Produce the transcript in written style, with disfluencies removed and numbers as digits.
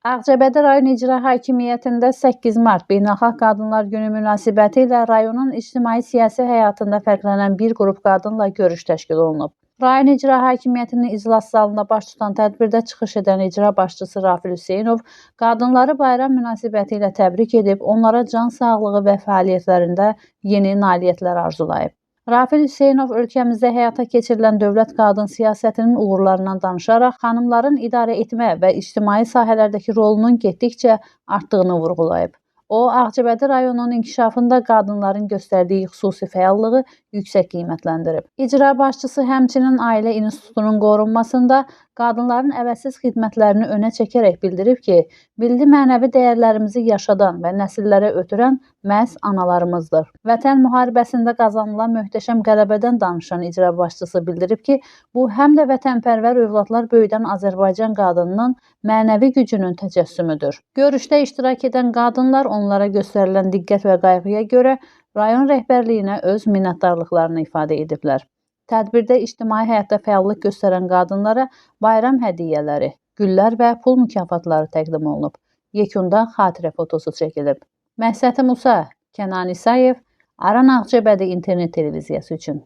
Ağcabədi rayon icra hakimiyyətində 8 mart Beynəlxalq Qadınlar Günü münasibətilə rayonun ictimai-siyasi həyatında fərqlənən bir qrup qadınla görüş təşkil olunub. Rayon icra hakimiyyətinin iclas zalında baş tutan tədbirdə çıxış edən icra başçısı Rafil Hüseynov qadınları bayram münasibətilə təbrik edib, onlara can sağlığı və fəaliyyətlərində yeni nailiyyətlər arzulayıb. Rafil Hüseynov ölkəmizdə həyata keçirilən dövlət qadın siyasətinin uğurlarından danışaraq xanımların idarə etmə və ictimai sahələrdəki rolunun getdikcə artdığını vurğulayıb. O, Ağcabədi rayonunun inkişafında qadınların göstərdiyi xüsusi fəallığı yüksək qiymətləndirib. İcra başçısı həmçinin Ailə İnstitutunun qorunmasında qadınların əvəzsiz xidmətlərini önə çəkərək bildirib ki, milli mənəvi dəyərlərimizi yaşadan və nəsillərə ötürən məhz analarımızdır. Vətən müharibəsində qazanılan möhtəşəm qələbədən danışan icra başçısı bildirib ki, bu həm də vətənpərvər övladlar böyüdən Azərbaycan qadınının mənəvi gücünün təcəssümüdür. Görüşdə iştirak edən qadınlar onlara göstərilən diqqət və qayğıya görə rayon rəhbərliyinə öz minnətdarlıqlarını ifadə ediblər. Tədbirdə ictimai həyatda fəallıq göstərən qadınlara bayram hədiyyələri, güllər və pul mükafatları təqdim olunub. Yekunda xatirə fotosu çəkilib. Məhsəti Musa, Kənan İsayev, Aran Ağcabədi internet televiziyası üçün.